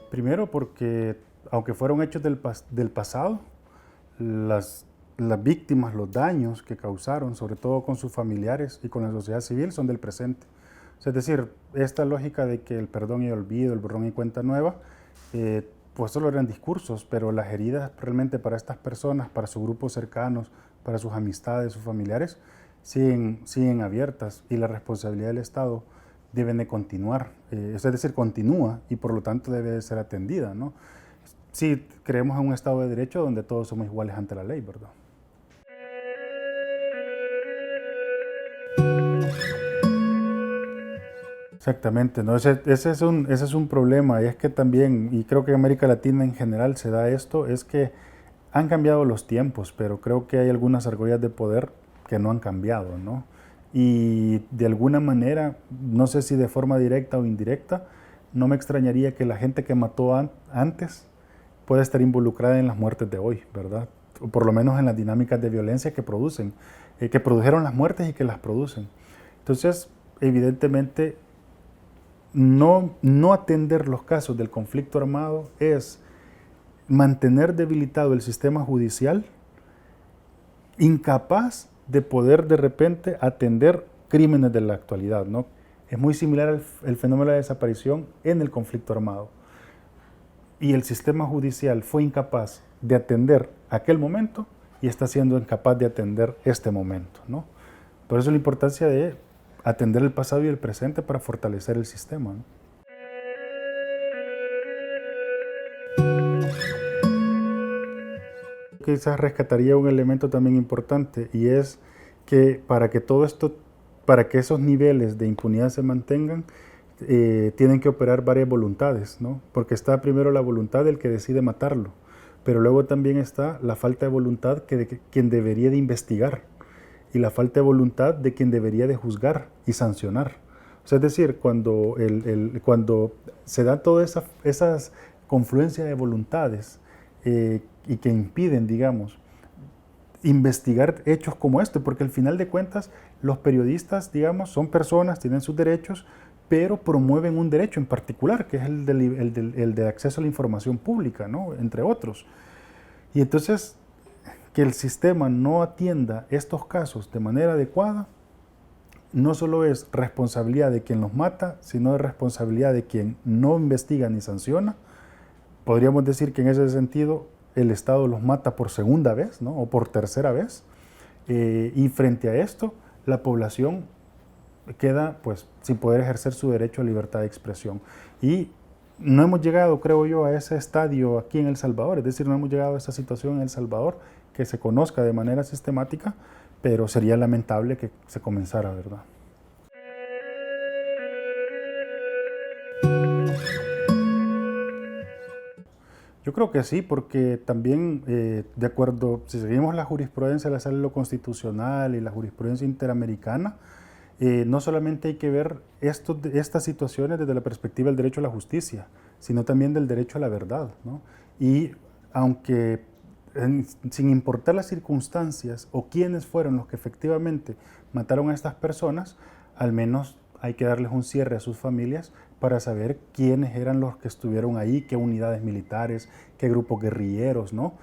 Primero porque, aunque fueron hechos del pasado, las víctimas, los daños que causaron, sobre todo con sus familiares y con la sociedad civil, son del presente. O sea, es decir, esta lógica de que el perdón y olvido, el borrón y cuenta nueva, pues solo eran discursos, pero las heridas realmente para estas personas, para sus grupos cercanos, para sus amistades, sus familiares, siguen abiertas, y la responsabilidad del Estado deben de continuar, es decir, continúa, y por lo tanto debe de ser atendida, ¿no? Sí, creemos en un Estado de Derecho donde todos somos iguales ante la ley, ¿verdad? Exactamente, ¿no? Ese es un problema, y es que también, y creo que en América Latina en general se da esto, es que han cambiado los tiempos, pero creo que hay algunas argollas de poder que no han cambiado, ¿no? Y de alguna manera, no sé si de forma directa o indirecta, no me extrañaría que la gente que mató antes pueda estar involucrada en las muertes de hoy, ¿verdad? O por lo menos en las dinámicas de violencia que producen, que produjeron las muertes y que las producen. Entonces, evidentemente, no atender los casos del conflicto armado es mantener debilitado el sistema judicial, incapaz de poder de repente atender crímenes de la actualidad, ¿no? Es muy similar el fenómeno de la desaparición en el conflicto armado. Y el sistema judicial fue incapaz de atender aquel momento y está siendo incapaz de atender este momento, ¿no? Por eso la importancia de atender el pasado y el presente para fortalecer el sistema, ¿no? Quizás rescataría un elemento también importante, y es que para que esos niveles de impunidad se mantengan, tienen que operar varias voluntades, ¿no? Porque está primero la voluntad del que decide matarlo, pero luego también está la falta de voluntad de quien debería de investigar, y la falta de voluntad de quien debería de juzgar y sancionar. O sea, es decir, cuando se da toda esas confluencia de voluntades, y que impiden, digamos, investigar hechos como este, porque al final de cuentas los periodistas, digamos, son personas, tienen sus derechos, pero promueven un derecho en particular, que es el de acceso a la información pública, ¿no? Entre otros. Y entonces, que el sistema no atienda estos casos de manera adecuada, no solo es responsabilidad de quien los mata, sino es responsabilidad de quien no investiga ni sanciona. Podríamos decir que en ese sentido el Estado los mata por segunda vez, ¿no? O por tercera vez, y frente a esto la población queda pues sin poder ejercer su derecho a libertad de expresión. Y no hemos llegado, creo yo, a ese estadio aquí en El Salvador, es decir, no hemos llegado a esa situación en El Salvador que se conozca de manera sistemática, pero sería lamentable que se comenzara, ¿verdad? Yo creo que sí, porque también, de acuerdo, si seguimos la jurisprudencia de la Sala de lo Constitucional y la jurisprudencia interamericana, no solamente hay que ver estas situaciones desde la perspectiva del derecho a la justicia, sino también del derecho a la verdad, ¿no? Y aunque, sin importar las circunstancias o quiénes fueron los que efectivamente mataron a estas personas, al menos hay que darles un cierre a sus familias para saber quiénes eran los que estuvieron ahí, qué unidades militares, qué grupos guerrilleros, ¿no?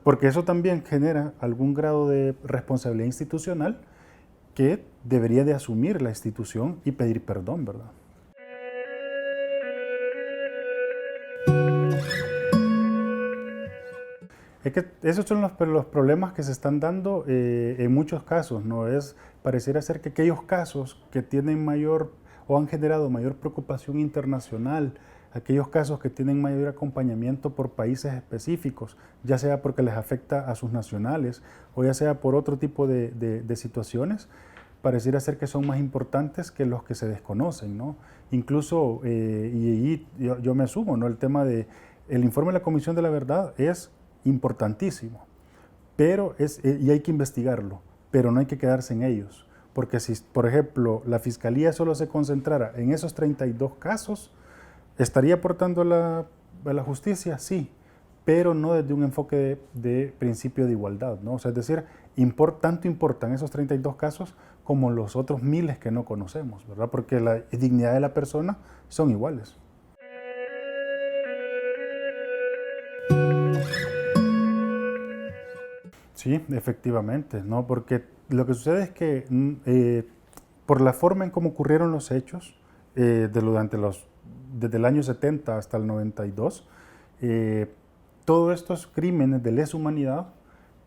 Porque eso también genera algún grado de responsabilidad institucional que debería de asumir la institución y pedir perdón, ¿verdad? Es que esos son los problemas que se están dando, en muchos casos, ¿no? Pareciera ser que aquellos casos que tienen mayor o han generado mayor preocupación internacional, aquellos casos que tienen mayor acompañamiento por países específicos, ya sea porque les afecta a sus nacionales o ya sea por otro tipo de situaciones, pareciera ser que son más importantes que los que se desconocen, ¿no? Incluso, y yo me asumo, ¿no? El tema de el informe de la Comisión de la Verdad es importantísimo, pero y hay que investigarlo, pero no hay que quedarse en ellos, porque si, por ejemplo, la Fiscalía solo se concentrara en esos 32 casos, ¿estaría aportando a la justicia? Sí, pero no desde un enfoque de principio de igualdad, ¿no? O sea, es decir, tanto importan esos 32 casos como los otros miles que no conocemos, ¿verdad? Porque la dignidad de la persona son iguales. Sí, efectivamente, ¿no? Porque lo que sucede es que por la forma en cómo ocurrieron los hechos, desde el año 70 hasta el 92, eh, todos estos crímenes de lesa humanidad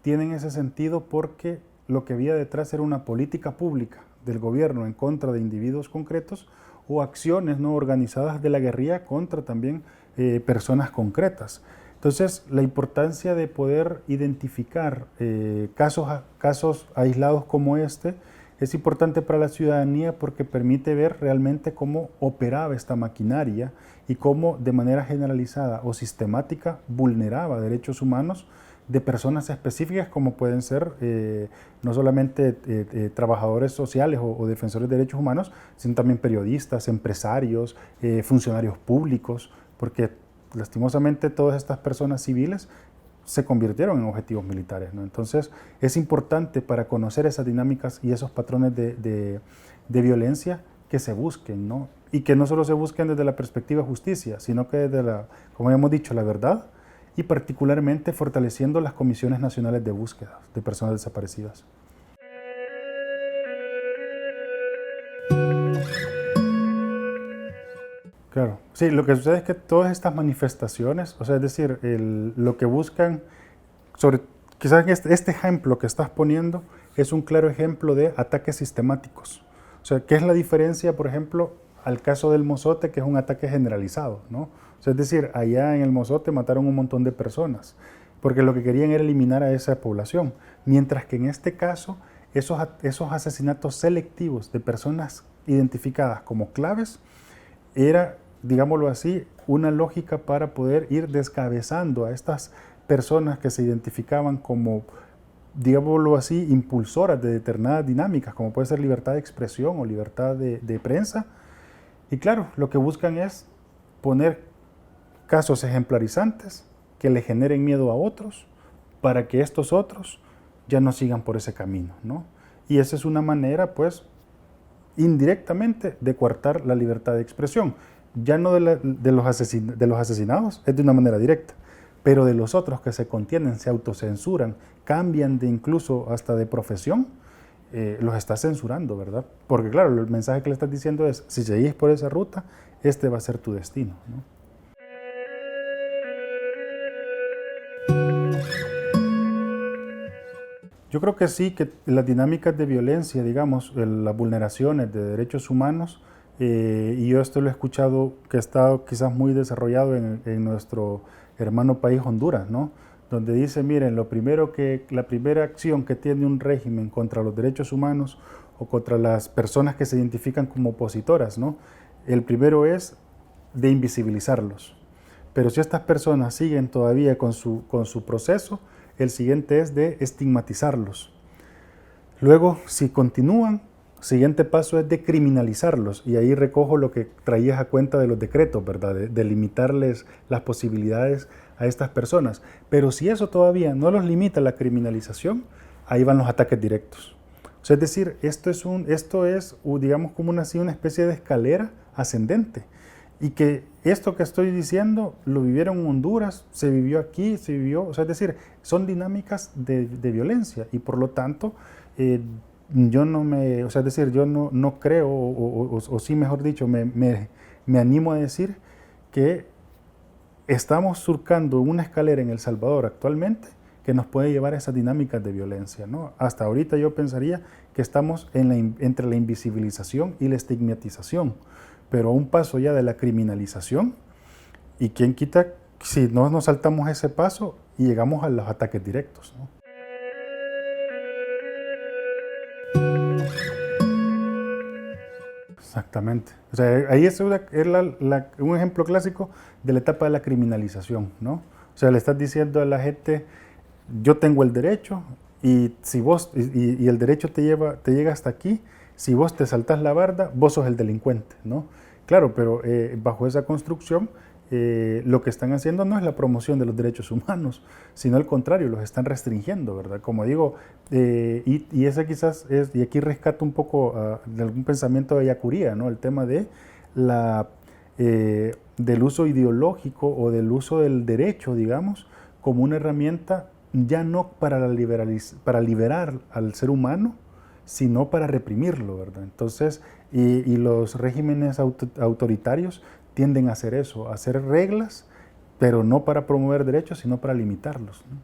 tienen ese sentido porque lo que había detrás era una política pública del gobierno en contra de individuos concretos o acciones no organizadas de la guerrilla contra también personas concretas. Entonces, la importancia de poder identificar casos aislados como este es importante para la ciudadanía porque permite ver realmente cómo operaba esta maquinaria y cómo de manera generalizada o sistemática vulneraba derechos humanos de personas específicas como pueden ser no solamente trabajadores sociales o defensores de derechos humanos, sino también periodistas, empresarios, funcionarios públicos, porque lastimosamente todas estas personas civiles se convirtieron en objetivos militares, ¿no? Entonces es importante para conocer esas dinámicas y esos patrones de violencia que se busquen, ¿no? Y que no solo se busquen desde la perspectiva de justicia, sino que desde como hemos dicho, la verdad y particularmente fortaleciendo las comisiones nacionales de búsqueda de personas desaparecidas. Claro, sí, lo que sucede es que todas estas manifestaciones, o sea, es decir, lo que buscan, sobre, quizás este ejemplo que estás poniendo es un claro ejemplo de ataques sistemáticos. O sea, ¿qué es la diferencia, por ejemplo, al caso del Mozote, que es un ataque generalizado, ¿no? O sea, es decir, allá en el Mozote mataron un montón de personas, porque lo que querían era eliminar a esa población, mientras que en este caso, esos asesinatos selectivos de personas identificadas como claves, era, digámoslo así, una lógica para poder ir descabezando a estas personas que se identificaban como, digámoslo así, impulsoras de determinadas dinámicas, como puede ser libertad de expresión o libertad de prensa. Y claro, lo que buscan es poner casos ejemplarizantes que le generen miedo a otros para que estos otros ya no sigan por ese camino, ¿no? Y esa es una manera, pues, indirectamente de coartar la libertad de expresión. Ya no de los asesinados, es de una manera directa, pero de los otros que se contienen, se autocensuran, cambian de incluso hasta de profesión, los está censurando, ¿verdad? Porque claro, el mensaje que le estás diciendo es, si seguís por esa ruta, este va a ser tu destino, ¿no? Yo creo que sí, que las dinámicas de violencia, digamos, las vulneraciones de derechos humanos, y yo esto lo he escuchado que ha estado quizás muy desarrollado en nuestro hermano país Honduras, ¿no? Donde dice, miren, la primera acción que tiene un régimen contra los derechos humanos o contra las personas que se identifican como opositoras, ¿no? El primero es de invisibilizarlos. Pero si estas personas siguen todavía con su proceso, el siguiente es de estigmatizarlos. Luego, si continúan, siguiente paso es de criminalizarlos. Y ahí recojo lo que traías a cuenta de los decretos, ¿verdad? De limitarles las posibilidades a estas personas. Pero si eso todavía no los limita la criminalización, ahí van los ataques directos. O sea, es decir, esto es digamos, como una especie de escalera ascendente. Y que esto que estoy diciendo lo vivieron en Honduras, se vivió aquí, se vivió, o sea, es decir, son dinámicas de violencia y por lo tanto yo no me, o sea, es decir, yo no creo, o sí, mejor dicho, me animo a decir que estamos surcando una escalera en El Salvador actualmente que nos puede llevar a esas dinámicas de violencia, ¿no? Hasta ahorita yo pensaría que estamos entre la invisibilización y la estigmatización, pero a un paso ya de la criminalización, y quién quita si no nos saltamos ese paso y llegamos a los ataques directos, ¿no? Exactamente. O sea, ahí es un ejemplo clásico de la etapa de la criminalización, ¿no? O sea, le estás diciendo a la gente, yo tengo el derecho y si vos y el derecho te llega hasta aquí, si vos te saltás la barda, vos sos el delincuente, ¿no? Claro, pero bajo esa construcción lo que están haciendo no es la promoción de los derechos humanos, sino al contrario, los están restringiendo, ¿verdad? Como digo, y esa quizás es, y aquí rescato un poco de algún pensamiento de Ayacuría, ¿no? El tema de del uso ideológico o del uso del derecho, digamos, como una herramienta ya no para liberar al ser humano, sino para reprimirlo, ¿verdad? Entonces, y los regímenes autoritarios tienden a hacer eso, a hacer reglas, pero no para promover derechos, sino para limitarlos, ¿no?